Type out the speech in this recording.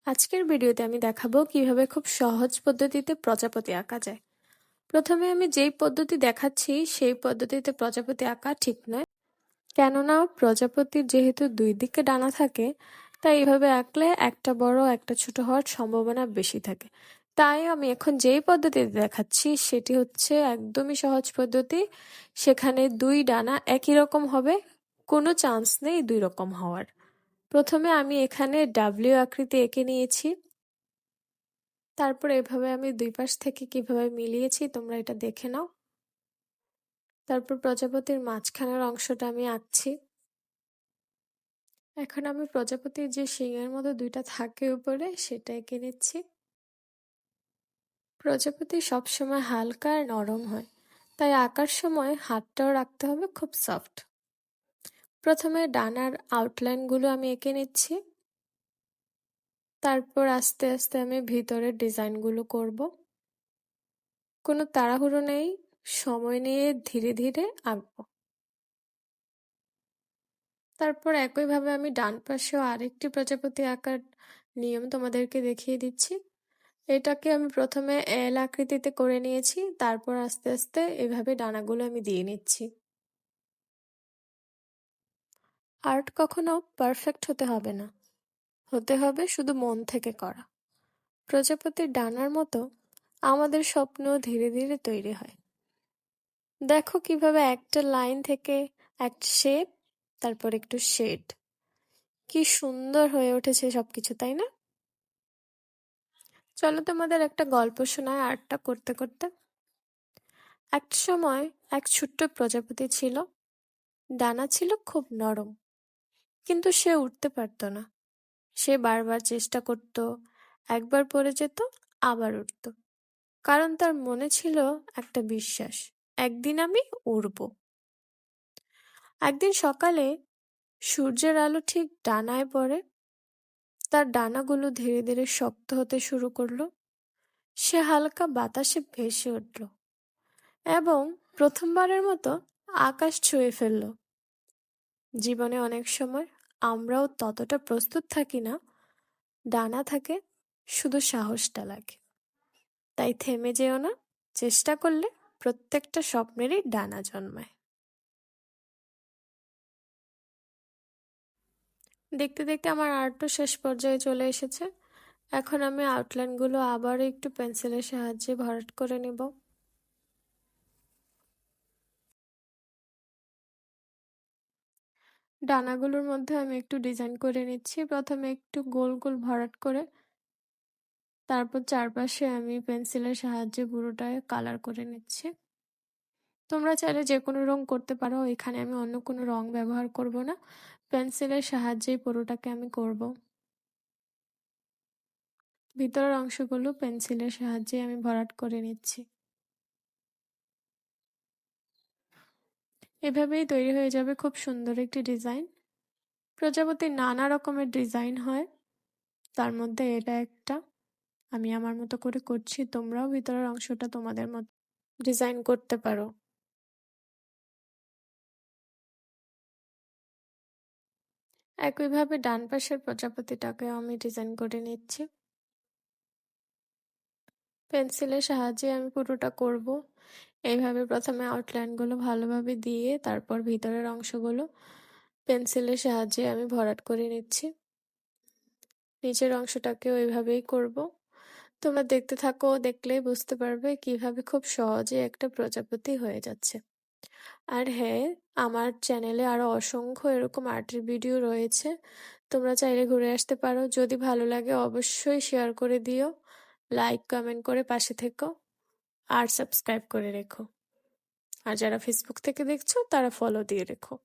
আজকের ভিডিওতে আমি দেখাবো কিভাবে খুব সহজ পদ্ধতিতে প্রজাপতি আঁকা যায়। প্রথমে আমি যেই পদ্ধতি দেখাচ্ছি সেই পদ্ধতিতে প্রজাপতি আঁকা ঠিক নয়, কেননা প্রজাপতির যেহেতু দুই দিকে ডানা থাকে, তাই এইভাবে আঁকলে একটা বড় একটা ছোট হওয়ার সম্ভাবনা বেশি থাকে। তাই আমি এখন যেই পদ্ধতিতে দেখাচ্ছি সেটি হচ্ছে একদমই সহজ পদ্ধতি। সেখানে দুই ডানা একই রকম হবে, কোনো চান্স নেই দুই রকম হওয়ার। প্রথমে আমি এখানে ডাব্লিউ আকৃতি এঁকে নিয়েছি। তারপর এভাবে আমি দুই পাশ থেকে কিভাবে মিলিয়েছি তোমরা এটা দেখে নাও। তারপর প্রজাপতির মাঝখানের অংশটা আমি আঁকছি। এখন আমি প্রজাপতির যে শিঙের মতো দুইটা থাকে উপরে সেটা এঁকে নিচ্ছি। প্রজাপতি সবসময় হালকা আর নরম হয়, তাই আঁকার সময় হাতটাও রাখতে হবে খুব সফট। প্রথমে ডানার আউটলাইনগুলো আমি এঁকে নিচ্ছি। তারপর আস্তে আস্তে আমি ভিতরের ডিজাইনগুলো করব। কোনো তাড়াহুড়ো নেই, সময় নিয়ে ধীরে ধীরে আঁকবো। তারপর একইভাবে আমি ডান পাশেও আরেকটি প্রজাপতি আঁকার নিয়ম তোমাদেরকে দেখিয়ে দিচ্ছি। এটাকে আমি প্রথমে এল আকৃতিতে করে নিয়েছি, তারপর আস্তে আস্তে এভাবে ডানাগুলো আমি দিয়ে নিচ্ছি। আর্ট কখনো পারফেক্ট হতে হবে না, হতে হবে শুধু মন থেকে করা। প্রজাপতির ডানার মতো আমাদের স্বপ্ন ধীরে ধীরে তৈরি হয়। দেখো কিভাবে একটা লাইন থেকে একটা শেপ, তারপর একটু শেড, কি সুন্দর হয়ে উঠেছে সবকিছু, তাই না? চলো তোমাদের একটা গল্প শোনায় আর্টটা করতে করতে। একটা সময় এক ছোট্ট প্রজাপতি ছিল। ডানা ছিল খুব নরম, কিন্তু সে উঠতে পারত না। সে বারবার চেষ্টা করত, একবার পড়ে যেত, আবার উঠত। কারণ তার মনে ছিল একটা বিশ্বাস, একদিন আমি উড়ব। একদিন সকালে সূর্যের আলো ঠিক ডানায় পড়ে। তার ডানাগুলো ধীরে ধীরে শক্ত হতে শুরু করলো। সে হালকা বাতাসে ভেসে উঠল এবং প্রথমবারের মতো আকাশ ছুঁয়ে ফেলল। জীবনে অনেক সময় আমরাও ততটা প্রস্তুত থাকি না, ডানা থাকে, শুধু সাহসটা লাগে। তাই থেমে যেও না, চেষ্টা করলে প্রত্যেকটা স্বপ্নেরই ডানা জন্মায়। দেখতে দেখতে আমার আর্টও শেষ পর্যায়ে চলে এসেছে। এখন আমি আউটলাইনগুলো আবার একটু পেন্সিলের সাহায্যে ভরাট করে নেব। ডানাগুলোর মধ্যে আমি একটু ডিজাইন করে নিচ্ছি। প্রথমে একটু গোল গোল ভরাট করে, তারপর চারপাশে আমি পেন্সিলের সাহায্যে পুরোটায় কালার করে নিচ্ছি। তোমরা চাইলে যে কোনো রং করতে পারো, এখানে আমি অন্য কোনো রং ব্যবহার করব না, পেন্সিলের সাহায্যেই পুরোটাকে আমি করব। ভিতরের অংশগুলো পেন্সিলের সাহায্যে আমি ভরাট করে নিচ্ছি। এভাবেই তৈরি হয়ে যাবে খুব সুন্দর একটি ডিজাইন। প্রজাপতির নানা রকমের ডিজাইন হয়, তার মধ্যে এটা একটা। আমি আমার মতো করে করছি, তোমরাও ভিতরের অংশটা তোমাদের মতো ডিজাইন করতে পারো। একইভাবে ডান পাশের প্রজাপতিটাকে আমি ডিজাইন করে নিচ্ছি। পেন্সিলের সাহায্যে আমি পুরোটা করব। এইভাবে প্রথমে আউটলাইনগুলো ভালোভাবে দিয়ে তারপর ভিতরের অংশগুলো পেন্সিলের সাহায্যে আমি ভরাট করে নিচ্ছি। নিচের অংশটাকেও ওইভাবেই করব। তোমরা দেখতে থাকো, দেখলেই বুঝতে পারবে কিভাবে খুব সহজে একটা প্রজাপতি হয়ে যাচ্ছে। আর হ্যাঁ, আমার চ্যানেলে আরো অসংখ্য এরকম আর্টের ভিডিও রয়েছে, তোমরা চাইলে ঘুরে আসতে পারো। যদি ভালো লাগে অবশ্যই শেয়ার করে দিও, লাইক কমেন্ট করে পাশে থেকো, আর সাবস্ক্রাইব করে রেখো। আর যারা ফেসবুক থেকে দেখছো তারা ফলো দিয়ে রেখো।